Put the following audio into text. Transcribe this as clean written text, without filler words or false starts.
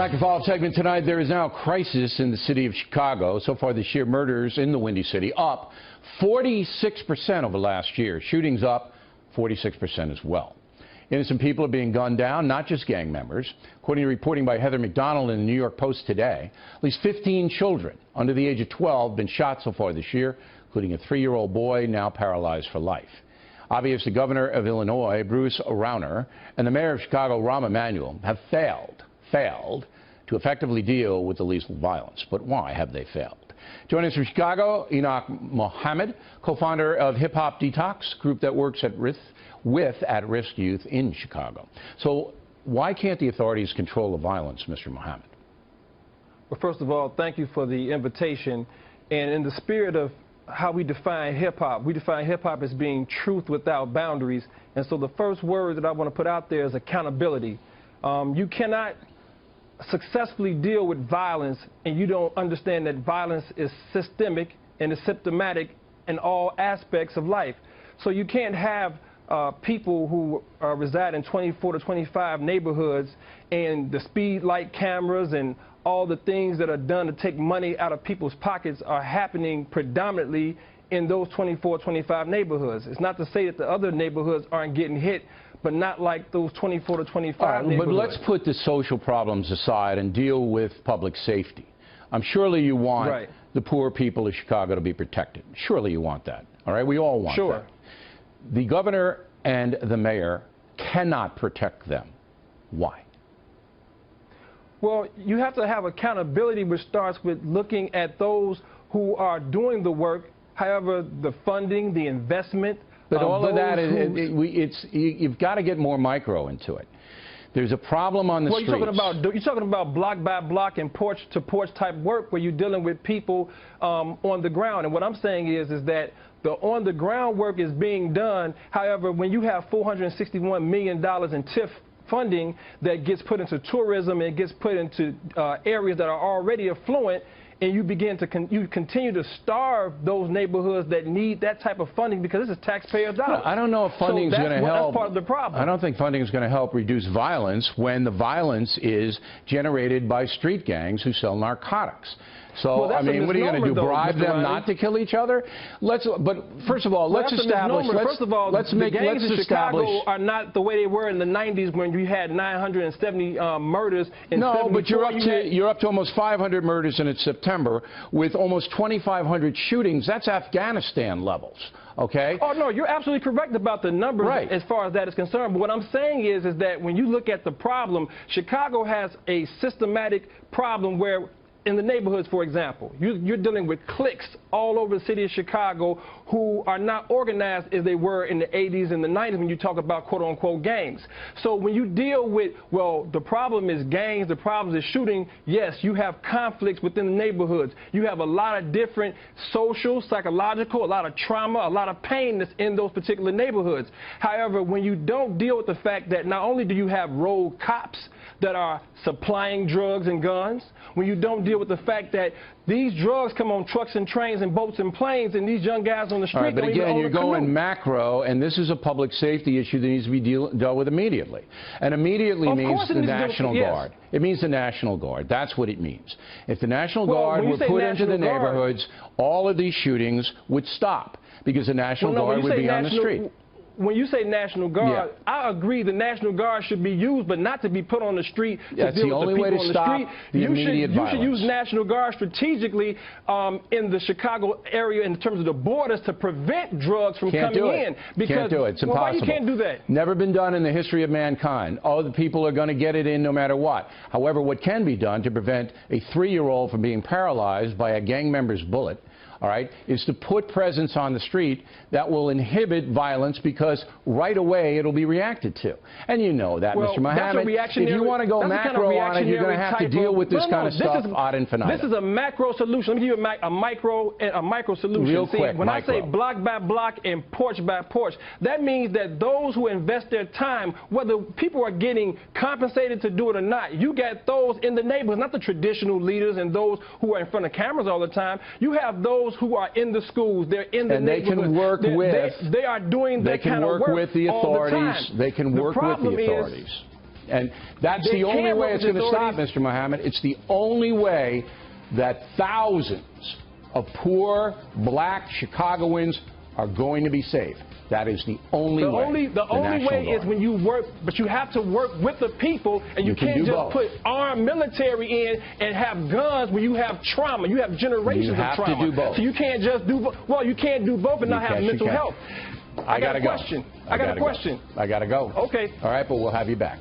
Back to follow-up segment tonight. There is now a crisis in the city of Chicago. So far this year, murders in the Windy City up 46% over last year. Shootings up 46% as well. Innocent people are being gunned down, not just gang members. According to reporting by Heather McDonald in the New York Post today, at least 15 children under the age of 12 have been shot so far this year, including a 3-year-old boy now paralyzed for life. Obviously, the governor of Illinois, Bruce Rauner, and the mayor of Chicago, Rahm Emanuel, have failed to effectively deal with the lethal violence. But why have they failed? Joining us from Chicago, Enoch Mohammed, co-founder of Hip Hop Detox, group that works with at-risk youth in Chicago. So why can't the authorities control the violence, Mr. Mohammed? Well, first of all, thank you for the invitation. And in the spirit of how we define hip-hop as being truth without boundaries. And so the first word that I want to put out there is accountability. You cannot successfully deal with violence and you don't understand that violence is systemic and is symptomatic in all aspects of life. So you can't have people who reside in 24 to 25 neighborhoods and the speed light cameras and all the things that are done to take money out of people's pockets are happening predominantly in those 24, 25 neighborhoods. It's not to say that the other neighborhoods aren't getting hit, but not like those 24 to 25 neighborhoods. But let's put the social problems aside and deal with public safety. Surely you want the poor people of Chicago to be protected. Surely you want that. All right, we all want that. The governor and the mayor cannot protect them. Why? Well, you have to have accountability, which starts with looking at those who are doing the work. However, the funding, the investment. But all of that, you've got to get more micro into it. There's a problem on the streets. You're talking about block by block and porch to porch type work where you're dealing with people on the ground. And what I'm saying is that the on the ground work is being done. However, when you have $461 million in TIF funding that gets put into tourism and gets put into areas that are already affluent, and you continue to starve those neighborhoods that need that type of funding because this is taxpayer dollars. I don't know if funding is going to help. That's part of the problem. I don't think funding is going to help reduce violence when the violence is generated by street gangs who sell narcotics. So, well, I mean, what are you going to do, bribe them not to kill each other? But first of all, let's establish. First of all, the gangs in Chicago are not the way they were in the 90s when you had 970 murders. No, but you're up to almost 500 murders in September with almost 2,500 shootings. That's Afghanistan levels. Okay? Oh, no, you're absolutely correct about the numbers as far as that is concerned. But what I'm saying is that when you look at the problem, Chicago has a systematic problem where in the neighborhoods, for example, you're dealing with cliques all over the city of Chicago who are not organized as they were in the 80s and the 90s when you talk about quote-unquote gangs. So when you deal with, well, the problem is gangs, the problem is shooting, yes, you have conflicts within the neighborhoods. You have a lot of different social, psychological, a lot of trauma, a lot of pain that's in those particular neighborhoods. However, when you don't deal with the fact that not only do you have rogue cops that are supplying drugs and guns, when you don't deal with the fact that these drugs come on trucks and trains and boats and planes and these young guys on the street. All right, but again, you're going macro, and this is a public safety issue that needs to be dealt with immediately. And immediately means the National Guard. It means the National Guard. That's what it means. If the National Guard were put into the neighborhoods, all of these shootings would stop because the National Guard would be on the street. When you say National Guard, I agree the National Guard should be used, but not to be put on the street to deal with the people on the street. The immediate violence. You should use National Guard strategically in the Chicago area in terms of the borders to prevent drugs from coming in. Can't do it. It's impossible. Why you can't do that? Never been done in the history of mankind. All the people are going to get it in no matter what. However, what can be done to prevent a 3-year-old from being paralyzed by a gang member's bullet, all right, is to put presence on the street that will inhibit violence because right away it'll be reacted to. And you know that, Mr. Mohammed. If you want to go macro on it, you're going to have to deal with this kind of stuff ad infinitum. This is a macro solution. Let me give you a micro solution. Real quick, when I say block by block and porch by porch, that means that those who invest their time, whether people are getting compensated to do it or not, you got those in the neighborhoods, not the traditional leaders and those who are in front of cameras all the time. You have those who are in the schools, they're in the neighborhoods. They can work with. They are doing that kind of work with the authorities. They can work with the authorities. And that's the only way it's going to stop, Mr. Muhammad. It's the only way that thousands of poor black Chicagoans are going to be saved. That is the only way. The only way is when you work, but you have to work with the people, and you can't just put armed military in and have guns when you have trauma. You have generations of trauma. You have to do both. So you can't just do both. Well, you can't do both and not have mental health. I got a question. I got a question. I got to go. Okay. All right, but we'll have you back.